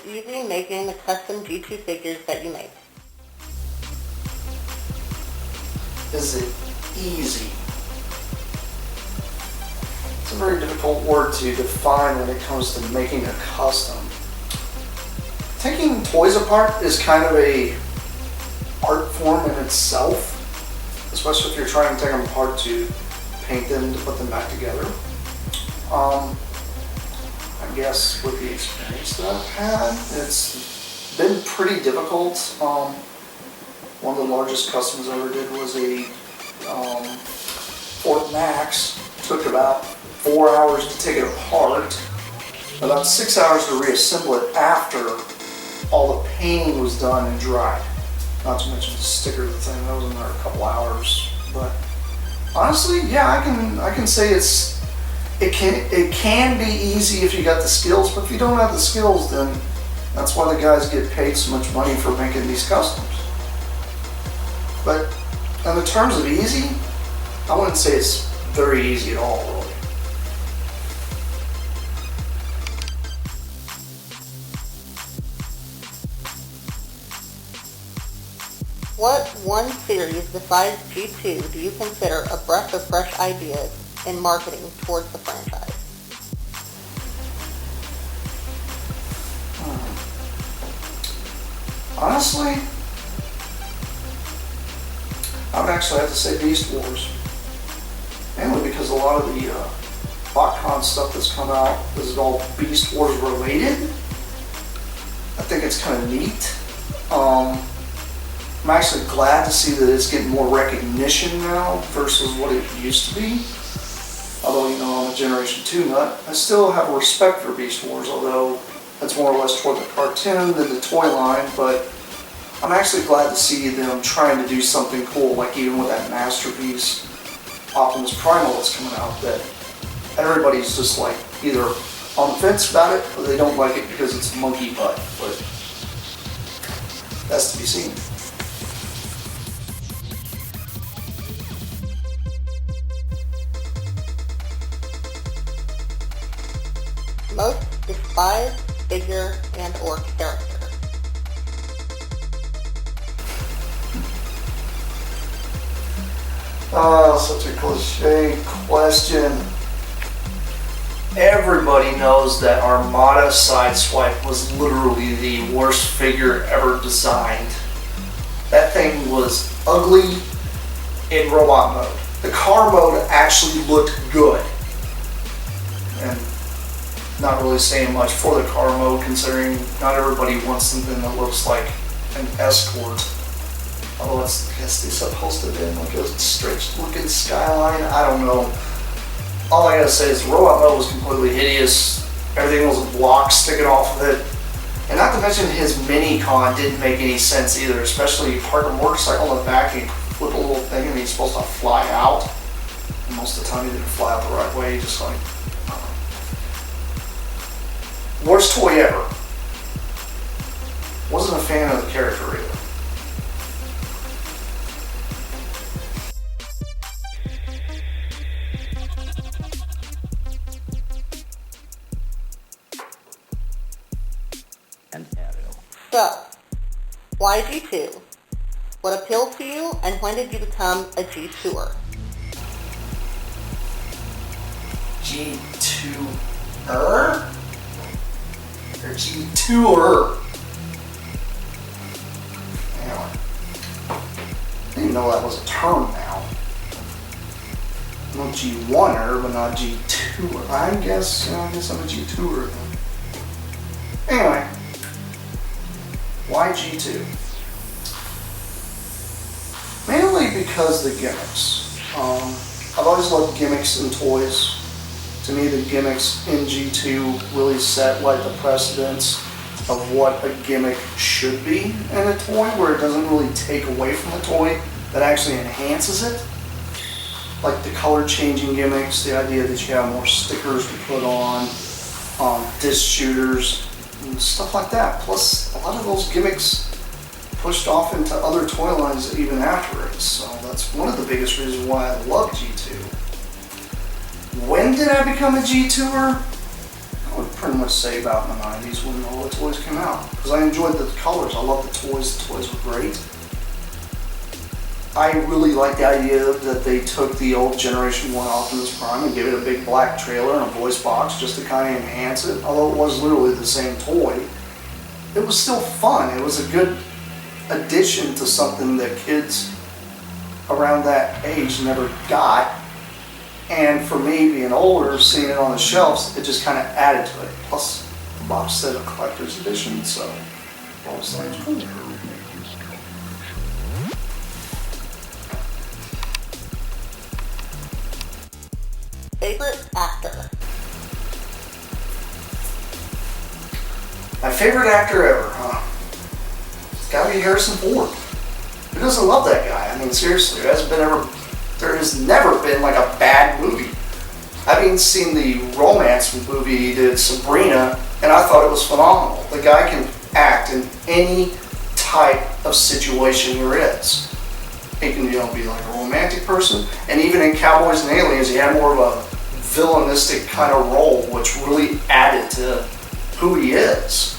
easy making the custom G2 figures that you make? Is it easy? It's a very difficult word to define when it comes to making a custom. Taking toys apart is kind of a art form in itself, especially if you're trying to take them apart to paint them, to put them back together. I guess with the experience that I've had, it's been pretty difficult. One of the largest customs I ever did was a Fort Max. Took about 4 hours to take it apart, about 6 hours to reassemble it after all the painting was done and dried. Not to mention the sticker, the thing, that was another couple hours. But honestly, yeah, I can say it can be easy if you got the skills, but if you don't have the skills, then that's why the guys get paid so much money for making these customs. But in the terms of easy, I wouldn't say it's very easy at all, really. What one series besides G2 do you consider a breath of fresh ideas in marketing towards the franchise? Honestly, I would actually have to say Beast Wars. Mainly because a lot of the BotCon stuff that's come out is all Beast Wars related. I think it's kind of neat. I'm actually glad to see that it's getting more recognition now versus what it used to be. Although, you know, I'm a Generation 2 nut, I still have a respect for Beast Wars, although it's more or less toward the cartoon than the toy line. But I'm actually glad to see them trying to do something cool, like even with that masterpiece Optimus Primal that's coming out, that everybody's just like either on the fence about it or they don't like it because it's monkey butt, but that's to be seen. Most despised figure and or character? Oh, such a cliche question. Everybody knows that Armada Sideswipe was literally the worst figure ever designed. That thing was ugly in robot mode. The car mode actually looked good. And not really saying much for the car mode, considering not everybody wants something that looks like an Escort. Although I guess they supposed to be like a stretched looking Skyline, I don't know. All I gotta say is the robot mode was completely hideous. Everything was a block sticking off of it. And not to mention his mini-con didn't make any sense either, especially you park a motorcycle on the back and you flip a little thing and he's supposed to fly out. And most of the time he didn't fly out the right way, he just like, worst toy ever. Wasn't a fan of the character either. So, why G2? What appealed to you, and when did you become a G2er? G2er? Or G2er? Anyway. I didn't even know that was a term now. I'm a G1er, but not G2er. I guess I'm a G2er then. Anyway. Why G2? Mainly because the gimmicks. I've always loved gimmicks in toys. To me, the gimmicks in G2 really set like the precedence of what a gimmick should be in a toy, where it doesn't really take away from the toy, but actually enhances it. Like the color changing gimmicks, the idea that you have more stickers to put on, disc shooters, and stuff like that. Plus, a lot of those gimmicks pushed off into other toy lines even afterwards. So that's one of the biggest reasons why I love G2. When did I become a G2er? I would pretty much say about in the 90s when all the toys came out. Because I enjoyed the colors. I loved the toys. The toys were great. I really like the idea that they took the old Generation 1 Optimus Prime and gave it a big black trailer and a voice box just to kind of enhance it. Although it was literally the same toy, it was still fun. It was a good addition to something that kids around that age never got. And for me, being older, seeing it on the shelves, it just kind of added to it. Plus, the box said a collector's edition, so all those things cool. Favorite actor? My favorite actor ever, huh? It's gotta be Harrison Ford. Who doesn't love that guy? I mean, seriously, there has never been like a bad movie. I've even seen the romance movie he did, Sabrina, and I thought it was phenomenal. The guy can act in any type of situation there is. He can, be like a romantic person, and even in Cowboys and Aliens, he had more of a villainistic kind of role, which really added to who he is.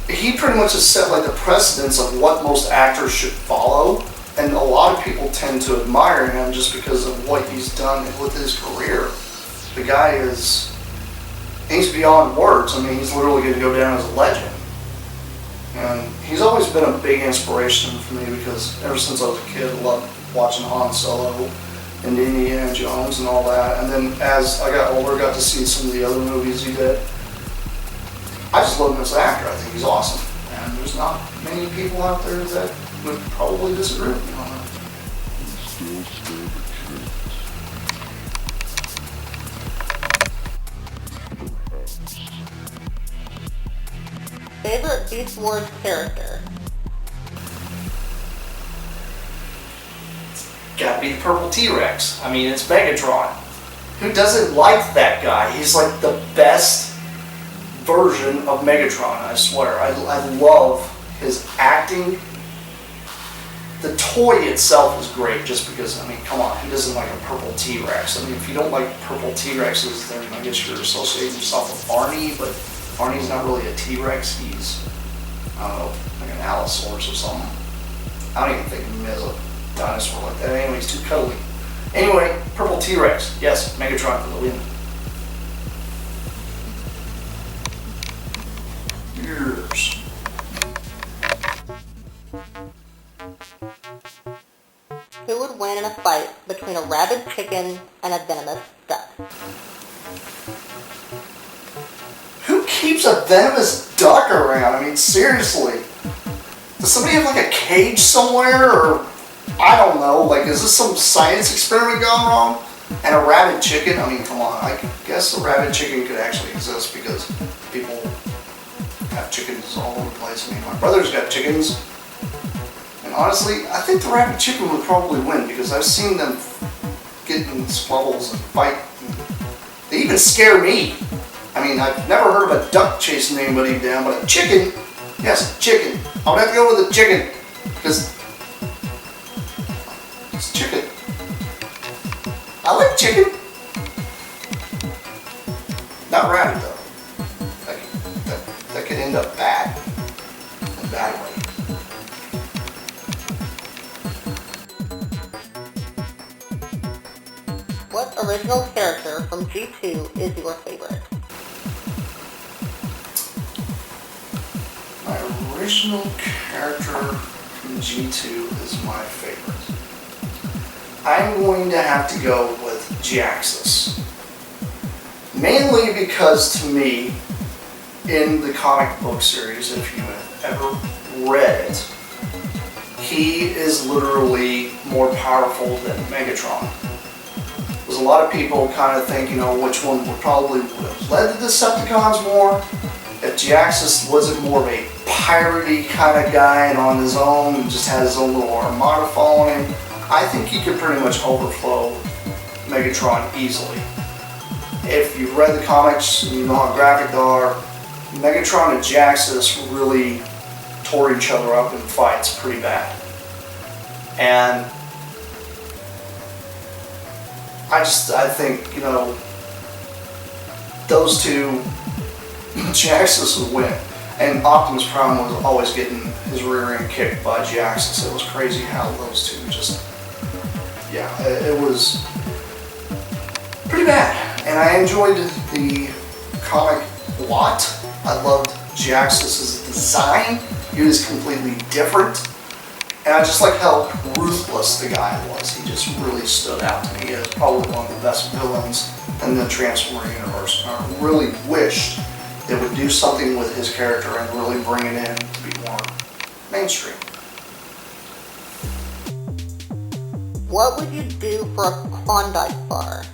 He pretty much has set like the precedence of what most actors should follow, and a lot of people tend to admire him just because of what he's done with his career. The guy he's beyond words. I mean, he's literally going to go down as a legend. And he's always been a big inspiration for me because ever since I was a kid, I loved watching Han Solo and Indiana Jones and all that. And then as I got older, got to see some of the other movies he did. I just love him as an actor. I think he's awesome. And there's not many people out there that would probably disagree with me on that. Favorite Beast Wars character? Gotta be the purple T-Rex. I mean, it's Megatron. Who doesn't like that guy? He's like the best version of Megatron, I swear. I love his acting. The toy itself is great just because, I mean, come on, who doesn't like a purple T-Rex? I mean, if you don't like purple T-Rexes, then I guess you're associating yourself with Barney, but Barney's not really a T-Rex. He's, I don't know, like an Allosaurus or something. I don't even think of him as a dinosaur like that. Anyway, he's too cuddly. Anyway, purple T-Rex. Yes, Megatron for the win. Years. Who would win in a fight between a rabid chicken and a venomous duck? Who keeps a venomous duck around? I mean, seriously. Does somebody have like a cage somewhere, or I don't know, like is this some science experiment gone wrong? And a rabid chicken? I mean, come on, I guess a rabid chicken could actually exist because people have chickens all over the place. I mean, my brother's got chickens. And honestly, I think the rabid chicken would probably win because I've seen them get in squabbles and fight. They even scare me. I mean, I've never heard of a duck chasing anybody down, but a chicken, yes, chicken. I would have to go with a chicken because it's chicken. I like chicken. Not rabid though. That could end up bad. In a bad way. What original character from G2 is your favorite? My original character from G2 is my favorite. I'm going to have to go with Jaxus. Mainly because to me, in the comic book series, if you have ever read it, he is literally more powerful than Megatron. Because a lot of people kind of think, which one would probably have led the Decepticons more. If Jaxus wasn't more of a piratey kind of guy and on his own and just had his own little armada following him, I think he could pretty much overflow Megatron easily. If you've read the comics and you know how graphic they are, Megatron and Jaxus really tore each other up in fights pretty bad. And I think, those two, Jaxus would win. And Optimus Prime was always getting his rear end kicked by Jaxus. It was crazy how those two just, yeah, it was pretty bad. And I enjoyed the comic a lot. I loved Jaxus's design. He was completely different. And I just like how ruthless the guy was. He just really stood out to me as probably one of the best villains in the Transformer universe. And I really wished they would do something with his character and really bring it in to be more mainstream. What would you do for a Klondike bar?